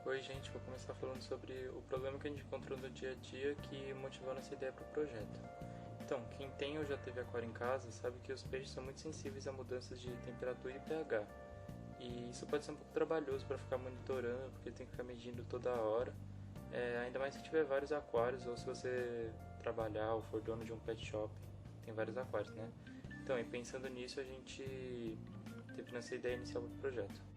Oi gente, vou começar falando sobre o problema que a gente encontrou no dia a dia que motivou nossa ideia para o projeto. Então, quem tem ou já teve aquário em casa sabe que os peixes são muito sensíveis a mudanças de temperatura e pH. E isso pode ser um pouco trabalhoso para ficar monitorando, porque tem que ficar medindo toda hora. Ainda mais se tiver vários aquários ou se você trabalhar ou for dono de um pet shop, tem vários aquários, né? Então, e pensando nisso, a gente teve nossa ideia inicial do projeto.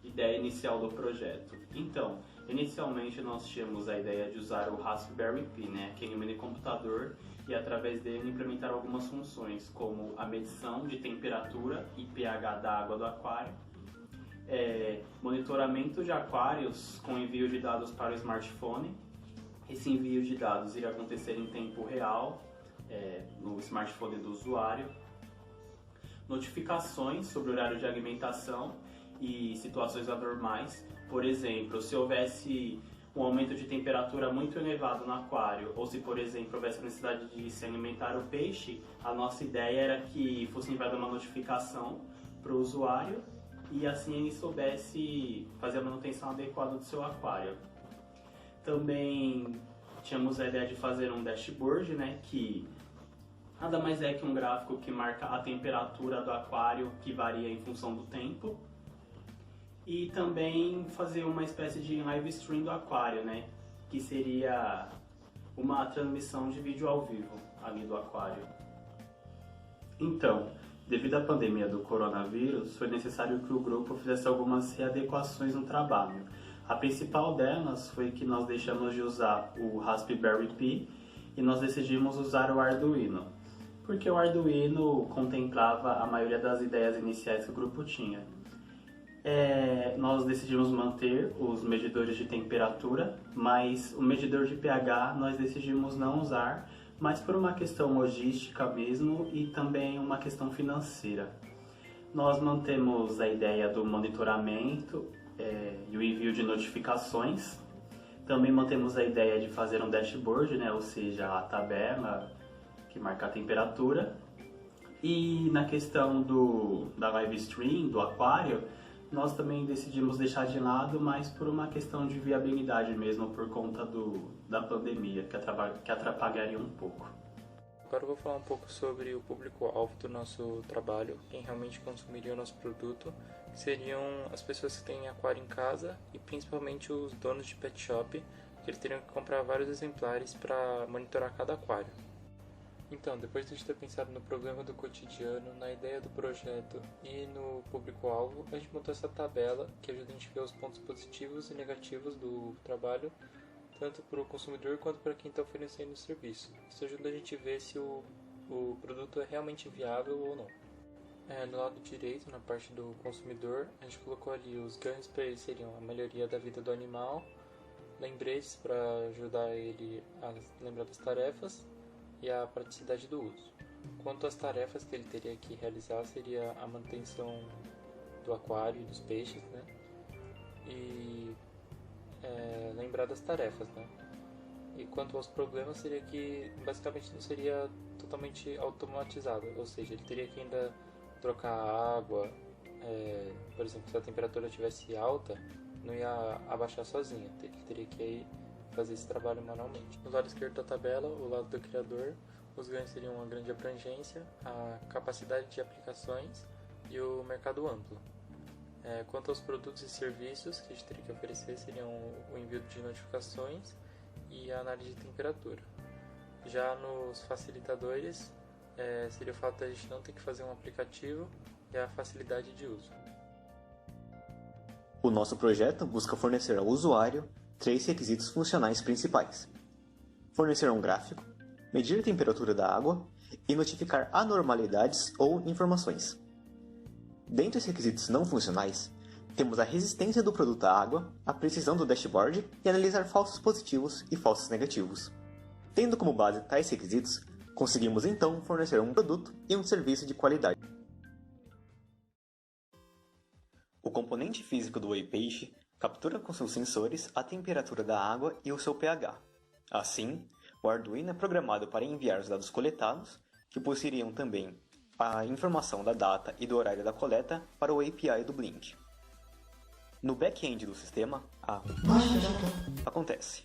Ideia inicial do projeto. Então, inicialmente nós tínhamos a ideia de usar o Raspberry Pi, aquele mini computador, e através dele implementar algumas funções, como a medição de temperatura e pH da água do aquário, monitoramento de aquários com envio de dados para o smartphone. Esse envio de dados iria acontecer em tempo real, no smartphone do usuário. Notificações sobre o horário de alimentação e situações anormais. Por exemplo, se houvesse um aumento de temperatura muito elevado no aquário, ou se, por exemplo, houvesse necessidade de se alimentar o peixe, a nossa ideia era que fosse enviada uma notificação para o usuário e assim ele soubesse fazer a manutenção adequada do seu aquário. Também tínhamos a ideia de fazer um dashboard, que nada mais é que um gráfico que marca a temperatura do aquário, que varia em função do tempo. E também fazer uma espécie de live stream do aquário, que seria uma transmissão de vídeo ao vivo ali do aquário. Então, devido à pandemia do coronavírus, foi necessário que o grupo fizesse algumas readequações no trabalho. A principal delas foi que nós deixamos de usar o Raspberry Pi e nós decidimos usar o Arduino, porque o Arduino contemplava a maioria das ideias iniciais que o grupo tinha. Nós decidimos manter os medidores de temperatura, mas o medidor de pH nós decidimos não usar, mas por uma questão logística mesmo e também uma questão financeira. Nós mantemos a ideia do monitoramento e o envio de notificações. Também mantemos a ideia de fazer um dashboard, ou seja, a tabela que marca a temperatura. E na questão da live stream, do aquário, nós também decidimos deixar de lado, mas por uma questão de viabilidade mesmo, por conta da pandemia, que atrapalharia um pouco. Agora eu vou falar um pouco sobre o público-alvo do nosso trabalho, quem realmente consumiria o nosso produto, que seriam as pessoas que têm aquário em casa e principalmente os donos de pet shop, que eles teriam que comprar vários exemplares para monitorar cada aquário. Então, depois de ter pensado no problema do cotidiano, na ideia do projeto e no público-alvo, a gente montou essa tabela que ajuda a gente a ver os pontos positivos e negativos do trabalho, tanto para o consumidor quanto para quem está oferecendo o serviço. Isso ajuda a gente a ver se o produto é realmente viável ou não. No lado direito, na parte do consumidor, a gente colocou ali os ganhos para ele seriam a melhoria da vida do animal, lembretes para ajudar ele a lembrar das tarefas, e a praticidade do uso. Quanto às tarefas que ele teria que realizar, seria a manutenção do aquário e dos peixes, e lembrar das tarefas, E quanto aos problemas, seria que basicamente não seria totalmente automatizado, ou seja, ele teria que ainda trocar a água, por exemplo, se a temperatura estivesse alta, não ia abaixar sozinha, ele teria que ir fazer esse trabalho manualmente. No lado esquerdo da tabela, o lado do criador, os ganhos seriam uma grande abrangência, a capacidade de aplicações e o mercado amplo. Quanto aos produtos e serviços que a gente teria que oferecer, seriam o envio de notificações e a análise de temperatura. Já nos facilitadores, seria o fato de a gente não ter que fazer um aplicativo e a facilidade de uso. O nosso projeto busca fornecer ao usuário 3 requisitos funcionais principais: fornecer um gráfico, medir a temperatura da água e notificar anormalidades ou informações. Dentre os requisitos não funcionais, temos a resistência do produto à água, a precisão do dashboard e analisar falsos positivos e falsos negativos. Tendo como base tais requisitos, conseguimos então fornecer um produto e um serviço de qualidade. O componente físico do whey-peixe captura com seus sensores a temperatura da água e o seu pH. Assim, o Arduino é programado para enviar os dados coletados, que possuiriam também a informação da data e do horário da coleta, para o API do Blink. No back-end do sistema, acontece.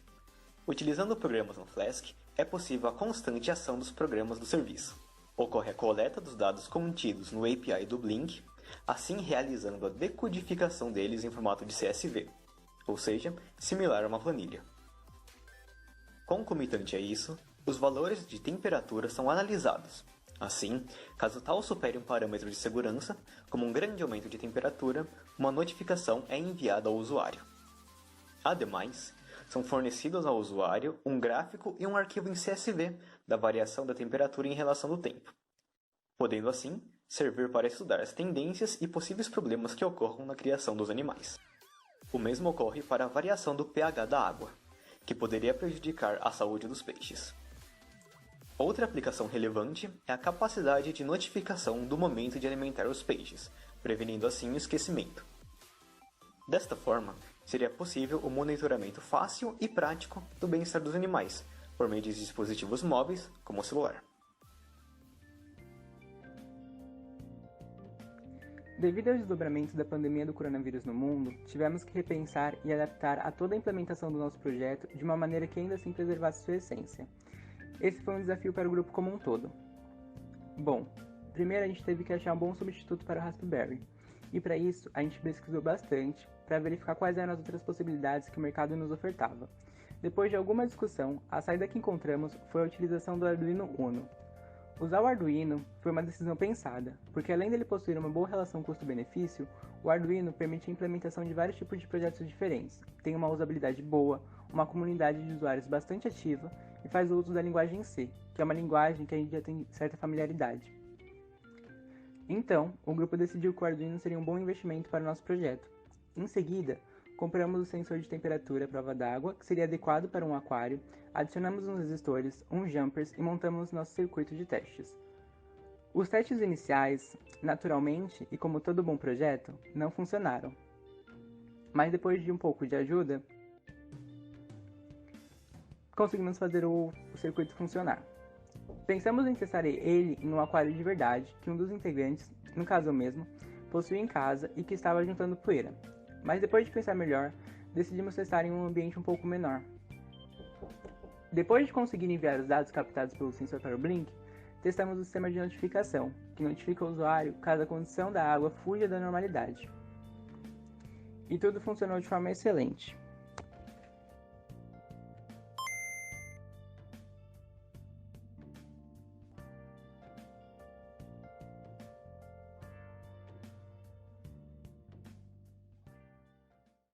Utilizando programas no Flask, é possível a constante ação dos programas do serviço. Ocorre a coleta dos dados contidos no API do Blink, assim realizando a decodificação deles em formato de CSV, ou seja, similar a uma planilha. Concomitante a isso, os valores de temperatura são analisados. Assim, caso tal supere um parâmetro de segurança, como um grande aumento de temperatura, uma notificação é enviada ao usuário. Ademais, são fornecidos ao usuário um gráfico e um arquivo em CSV da variação da temperatura em relação ao tempo, podendo assim servir para estudar as tendências e possíveis problemas que ocorram na criação dos animais. O mesmo ocorre para a variação do pH da água, que poderia prejudicar a saúde dos peixes. Outra aplicação relevante é a capacidade de notificação do momento de alimentar os peixes, prevenindo assim o esquecimento. Desta forma, seria possível o monitoramento fácil e prático do bem-estar dos animais, por meio de dispositivos móveis, como o celular. Devido ao desdobramento da pandemia do coronavírus no mundo, tivemos que repensar e adaptar a toda a implementação do nosso projeto de uma maneira que ainda assim preservasse sua essência. Esse foi um desafio para o grupo como um todo. Bom, primeiro a gente teve que achar um bom substituto para o Raspberry, e para isso a gente pesquisou bastante para verificar quais eram as outras possibilidades que o mercado nos ofertava. Depois de alguma discussão, a saída que encontramos foi a utilização do Arduino Uno. Usar o Arduino foi uma decisão pensada, porque além dele possuir uma boa relação custo-benefício, o Arduino permite a implementação de vários tipos de projetos diferentes, tem uma usabilidade boa, uma comunidade de usuários bastante ativa e faz o uso da linguagem C, que é uma linguagem que a gente já tem certa familiaridade. Então, o grupo decidiu que o Arduino seria um bom investimento para o nosso projeto. Em seguida, compramos o sensor de temperatura à prova d'água, que seria adequado para um aquário, adicionamos uns resistores, uns jumpers e montamos nosso circuito de testes. Os testes iniciais, naturalmente, e como todo bom projeto, não funcionaram. Mas depois de um pouco de ajuda, conseguimos fazer o circuito funcionar. Pensamos em testar ele em um aquário de verdade que um dos integrantes, no caso eu mesmo, possuía em casa e que estava juntando poeira. Mas depois de pensar melhor, decidimos testar em um ambiente um pouco menor. Depois de conseguir enviar os dados captados pelo sensor para o Blink, testamos o sistema de notificação, que notifica o usuário caso a condição da água fuja da normalidade. E tudo funcionou de forma excelente.